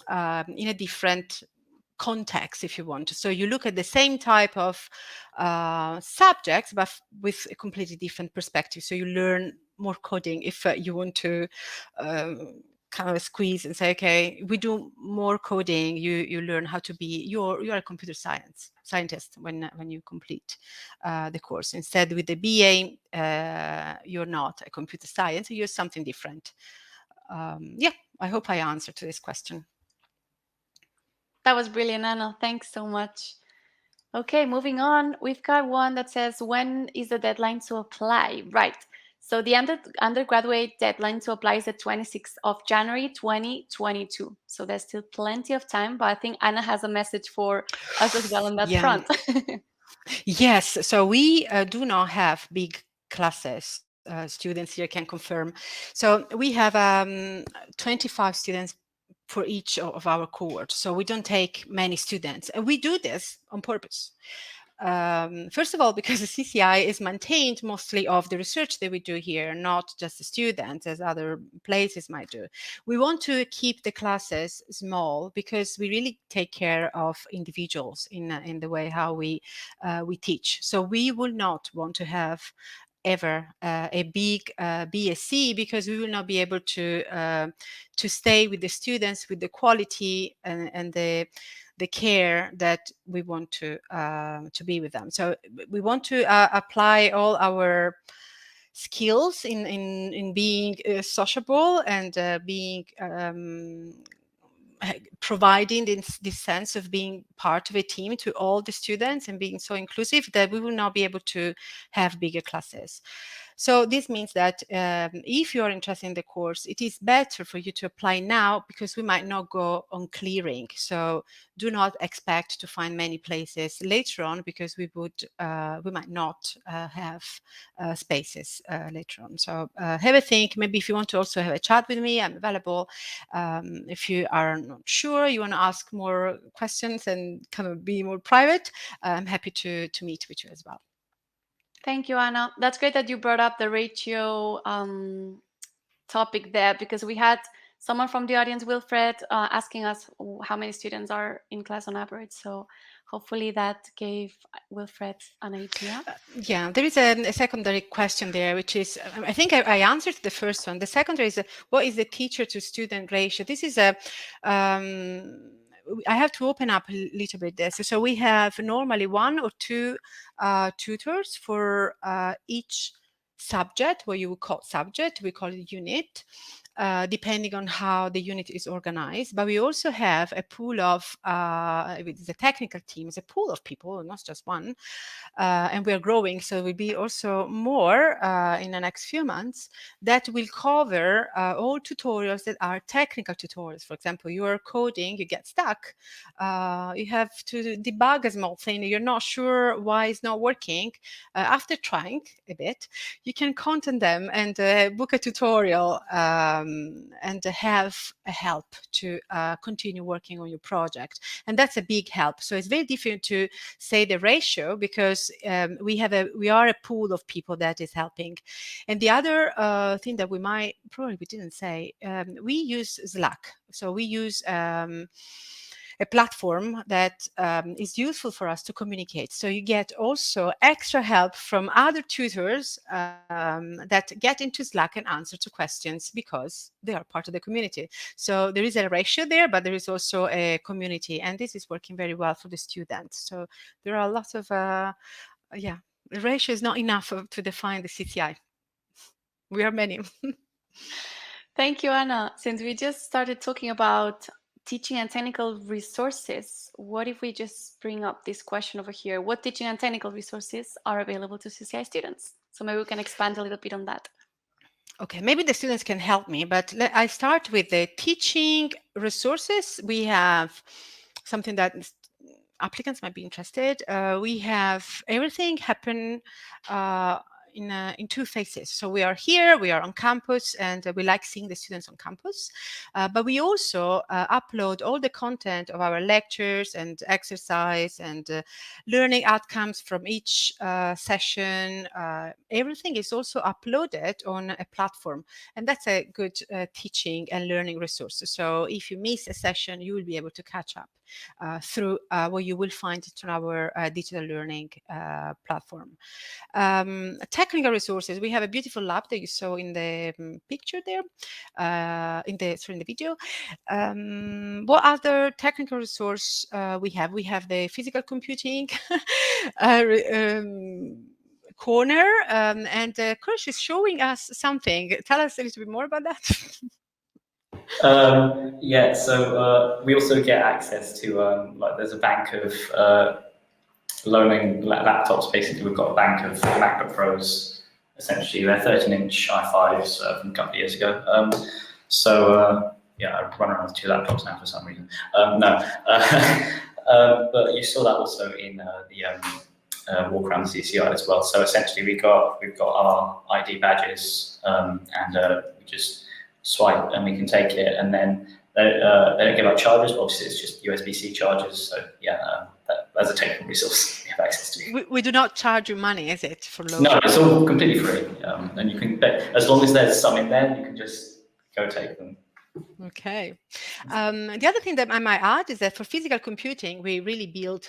a different context, if you want. So you look at the same type of subjects, but with a completely different perspective. So you learn more coding if you want to kind of squeeze and say, okay, we do more coding. You learn how to be, you're a computer scientist when you complete the course. Instead, with the BA, you're not a computer science, you're something different. Yeah, I hope I answered to this question.
That was brilliant, Anna. Thanks so much. Okay, moving on. We've got one that says, when is the deadline to apply? Right. So the undergraduate deadline to apply is the 26th of January, 2022. So there's still plenty of time, but I think Anna has a message for us as well on that front.
Yes, so we do not have big classes. Students here can confirm. So we have 25 students for each of our cohorts. So we don't take many students. And we do this on purpose. First of all, because the CCI is maintained mostly of the research that we do here, not just the students as other places might do. We want to keep the classes small because we really take care of individuals in the way how we teach. So we will not want to have ever a big BSc, because we will not be able to stay with the students with the quality and the care that we want to be with them. So we want to apply all our skills in being sociable and being providing this sense of being part of a team to all the students and being so inclusive that we will not be able to have bigger classes. So this means that if you are interested in the course, it is better for you to apply now because we might not go on clearing. So do not expect to find many places later on because we might not have spaces later on. So have a think. Maybe if you want to also have a chat with me, I'm available. If you are not sure, you want to ask more questions and kind of be more private, I'm happy to meet with you as well.
Thank you, Anna. That's great that you brought up the ratio topic there, because we had someone from the audience, Wilfred, asking us how many students are in class on average. So hopefully that gave Wilfred an idea.
Yeah, there is a secondary question there, which is, I think I answered the first one. The secondary is, what is the teacher to student ratio? This is a, I have to open up a little bit this. So we have normally 1 or 2 tutors for each subject, what you would call subject, we call it unit. Depending on how the unit is organized. But we also have a pool of, with the technical team, is a pool of people, not just one, and we are growing, so there will be also more in the next few months that will cover all tutorials that are technical tutorials. For example, you are coding, you get stuck, you have to debug a small thing, you're not sure why it's not working. After trying a bit, you can contact them and book a tutorial and have a help to continue working on your project. And that's a big help. So it's very different to say the ratio because we are a pool of people that is helping. And the other thing that we didn't say, we use Slack. So we use a platform that is useful for us to communicate. So you get also extra help from other tutors that get into Slack and answer to questions because they are part of the community. So there is a ratio there, but there is also a community, and this is working very well for the students. So there are lots of, the ratio is not enough to define the CCI. We are many.
Thank you, Anna. Since we just started talking about teaching and technical resources, what if we just bring up this question over here? What teaching and technical resources are available to CCI students? So maybe we can expand a little bit on that.
Okay, maybe the students can help me, but I start with the teaching resources. We have something that applicants might be interested. We have everything happen in 2 phases. So we are here, we are on campus, and we like seeing the students on campus. But we also upload all the content of our lectures and exercise and learning outcomes from each session. Everything is also uploaded on a platform, and that's a good teaching and learning resource. So if you miss a session, you will be able to catch up through what you will find on our digital learning platform. Technical resources, we have a beautiful lab that you saw in the picture there, in the video. What other technical resource we have? We have the physical computing corner, and Kourosh is showing us something. Tell us a little bit more about that.
Yeah, so we also get access to, like there's a bank of loaning laptops. Basically, we've got a bank of MacBook Pros. Essentially, they're 13-inch i5s from a couple of years ago. Yeah, I run around with 2 laptops now for some reason. But you saw that also in the walk around the CCI as well. So essentially, we've got our ID badges, and we just swipe and we can take it, and then they don't give out chargers, but obviously it's just USB-C chargers. So yeah, that's a technical resource we have access to.
We do not charge you money, is it, for loading?
No, it's all completely free, and you can, as long as there's some in there, you can just go take them.
Okay. The other thing that I might add is that for physical computing, we really build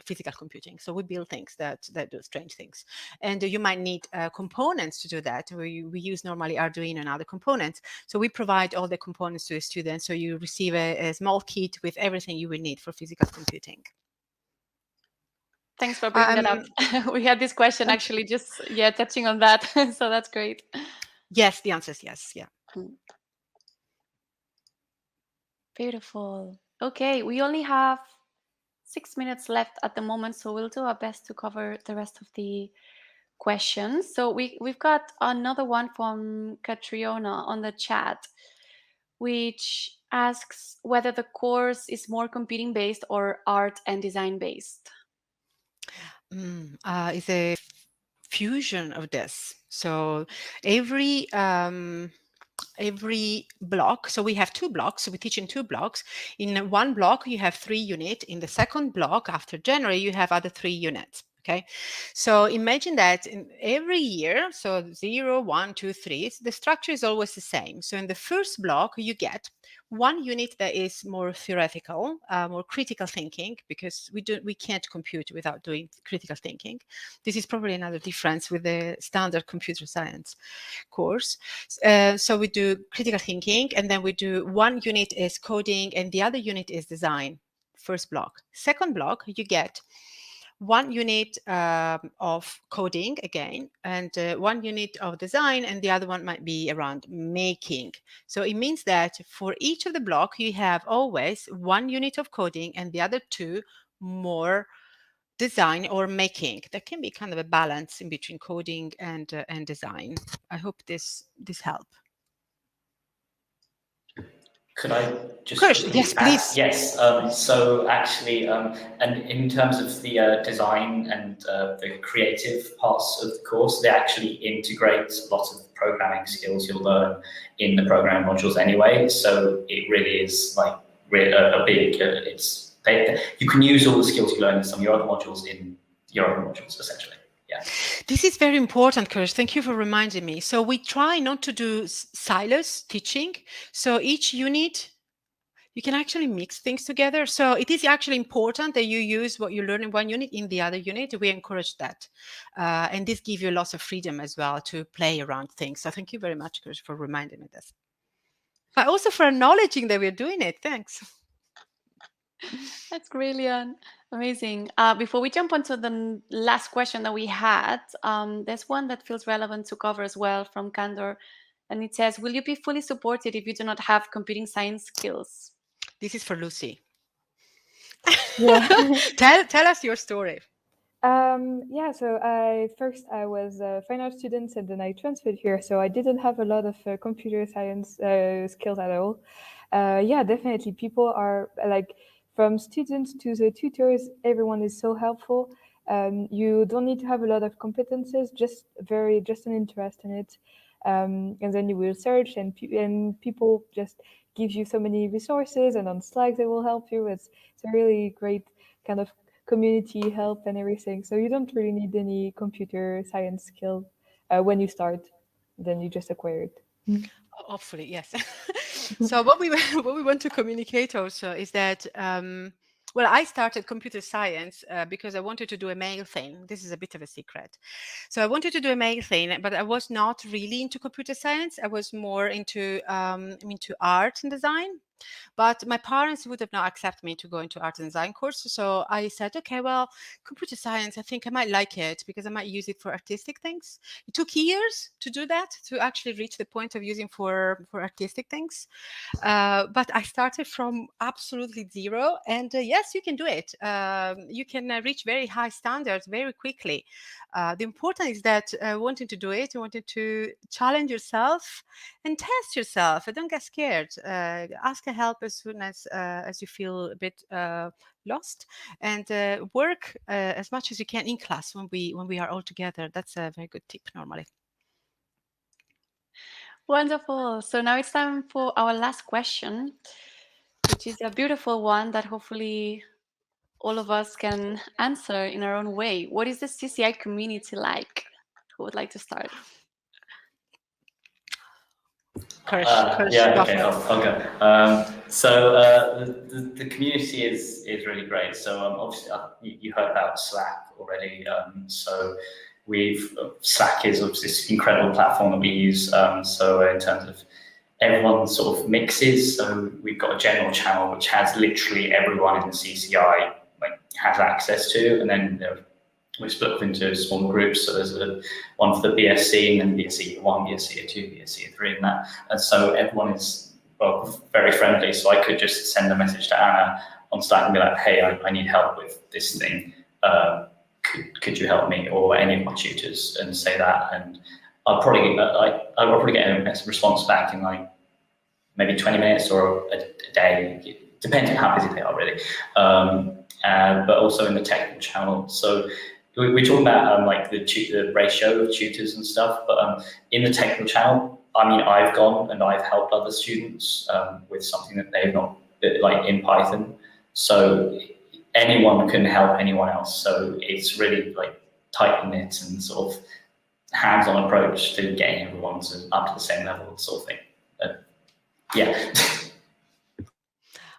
physical computing. So we build things that do strange things. And you might need components to do that. We use normally Arduino and other components. So we provide all the components to the students. So you receive a small kit with everything you will need for physical computing.
Thanks for bringing that up. We had this question actually just, touching on that. So that's great.
Yes, the answer is yes. Yeah.
Beautiful. Okay, we only have 6 minutes left at the moment, so we'll do our best to cover the rest of the questions. So we've got another one from Catriona on the chat, which asks whether the course is more computing based or art and design based.
It's a fusion of this. So every block, so we have 2 blocks, so we teach in 2 blocks. In one block you have 3 units. In the second block after January you have other 3 units. Okay, so imagine that in every year, so 0, 1, 2, 3, the structure is always the same. So in the first block you get 1 unit that is more theoretical, more critical thinking, because we can't compute without doing critical thinking. This is probably another difference with the standard computer science course. So we do critical thinking, and then we do 1 unit is coding and the other unit is design. First block. Second block, you get 1 unit of coding again, and 1 unit of design, and the other one might be around making. So it means that for each of the block, you have always 1 unit of coding and the other 2 more design or making. That can be kind of a balance in between coding and design. I hope this help.
Could I just
Kourosh, yes, please.
Yes. So actually, and in terms of the design and the creative parts of the course, they actually integrate a lot of the programming skills you'll learn in the programming modules anyway. So it really is like a big. You can use all the skills you learn in some of your other modules in your other modules, essentially. Yeah.
This is very important, Kourosh. Thank you for reminding me. So we try not to do silos teaching. So each unit, you can actually mix things together. So it is actually important that you use what you learn in one unit in the other unit. We encourage that. And this gives you lots of freedom as well to play around things. So thank you very much, Kourosh, for reminding me this. But also for acknowledging that we're doing it. Thanks.
That's brilliant. Amazing. Before we jump on to the last question that we had, there's one that feels relevant to cover as well from Candor. And it says, will you be fully supported if you do not have computing science skills?
This is for Lucie.
Yeah.
Tell us your story.
Yeah, so I was a fine art student and then I transferred here, so I didn't have a lot of computer science skills at all. Yeah, definitely. People are like, from students to the tutors, everyone is so helpful. You don't need to have a lot of competences, just an interest in it. And then you will search, and people just give you so many resources, and on Slack they will help you. It's a really great kind of community help and everything. So you don't really need any computer science skill when you start. Then you just acquire it.
Hopefully, yes. So what we want to communicate also is that, well, I started computer science because I wanted to do a mail thing. This is a bit of a secret. So I wanted to do a mail thing, but I was not really into computer science. I was more into art and design. But my parents would have not accepted me to go into art and design course. So I said, okay, well, computer science, I think I might like it because I might use it for artistic things. It took years to do that, to actually reach the point of using for artistic things. But I started from absolutely zero. And yes, you can do it. You can reach very high standards very quickly. The important is that wanting to do it, wanting to challenge yourself and test yourself. Don't get scared. Ask for help as soon as you feel a bit lost, and work as much as you can in class when we are all together. That's a very good tip normally.
Wonderful. So now it's time for our last question, which is a beautiful one that hopefully all of us can answer in our own way. What is the CCI community like? Who would like to start?
Kourosh,
yeah, okay, I'll go. So the community is really great. So obviously you heard about Slack already. So Slack is obviously this incredible platform that we use. So in terms of everyone sort of mixes. So we've got a general channel which has literally everyone in the CCI has access to, and then we split up into small groups. So there's one for the BSc, and then BSc 1, BSc 2, BSc 3, and that. And so everyone is very friendly. So I could just send a message to Anna on Slack and be like, hey, I need help with this thing. could you help me, or any of my tutors, and say that, and I'll probably get a response back in like maybe 20 minutes or a day, depending on how busy they are, really. But also in the technical channel. So we're talking about like the ratio of tutors and stuff, but in the technical channel, I mean, I've gone and I've helped other students with something that they've not, like in Python. So anyone can help anyone else. So it's really like tight-knit and sort of hands-on approach to getting everyone up to the same level, sort of thing. Yeah.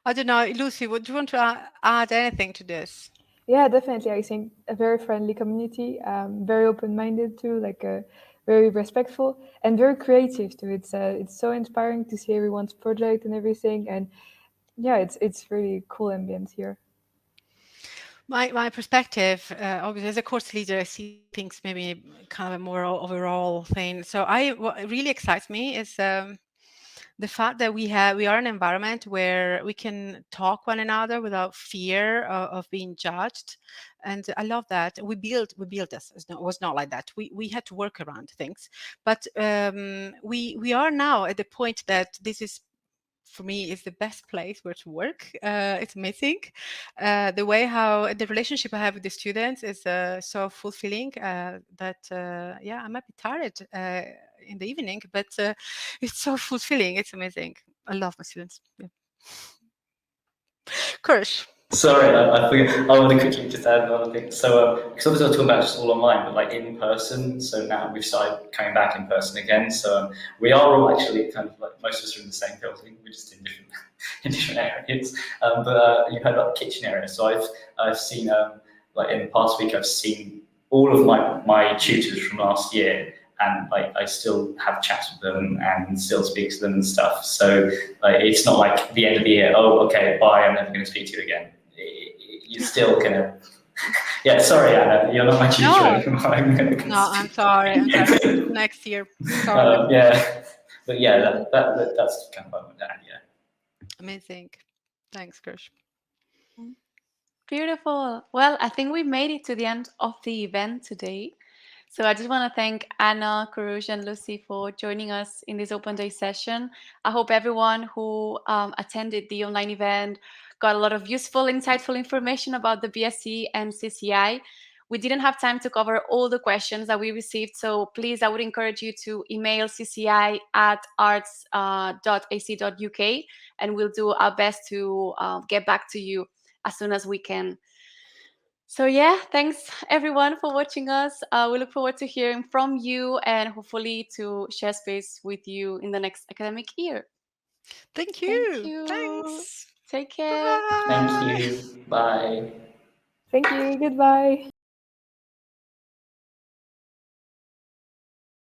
I don't know, Lucie, would you want to add anything to this?
Yeah, definitely. I think a very friendly community, very open-minded too, like very respectful and very creative too. It's so inspiring to see everyone's project and everything, and yeah, it's really cool ambience here.
My perspective, obviously, as a course leader, I see things maybe kind of a more overall thing. So what really excites me is the fact that we are in an environment where we can talk one another without fear of being judged, and I love that. We built this. It was not like that. We had to work around things, but we are now at the point that this is, for me, is the best place where to work. It's amazing. The way how the relationship I have with the students is so fulfilling that yeah, I might be tired in the evening, but it's so fulfilling. It's amazing. I love my students. Yeah. Kourosh.
Sorry, I forget. I want to quickly just add another thing. So, because obviously I was talking about just all online, but like in person. So now we've started coming back in person again. So we are all actually kind of like, most of us are in the same building. We're just in different in different areas. But you heard about the kitchen area. So I've seen like in the past week I've seen all of my tutors from last year, and like I still have chats with them and still speak to them and stuff. So it's not like the end of the year. Oh, okay, bye. I'm never going to speak to you again. You're still gonna. Yeah, sorry, Anna, you're not my tutor anymore.
No, I'm sorry. I'm sorry. Next year. Sorry.
Yeah, but yeah, that's kind of what I wanted to add. Yeah.
Amazing. Thanks, Kourosh.
Beautiful. Well, I think we made it to the end of the event today. So I just want to thank Anna, Kourosh, and Lucie for joining us in this open day session. I hope everyone who attended the online event got a lot of useful, insightful information about the BSc and CCI. We didn't have time to cover all the questions that we received, so please, I would encourage you to email cci@arts.ac.uk, and we'll do our best to get back to you as soon as we can. So yeah, thanks everyone for watching us. We look forward to hearing from you and hopefully to share space with you in the next academic year.
Thank you.
Thank you.
Thanks.
Take care.
Bye.
Thank you. Bye.
Thank you. Goodbye.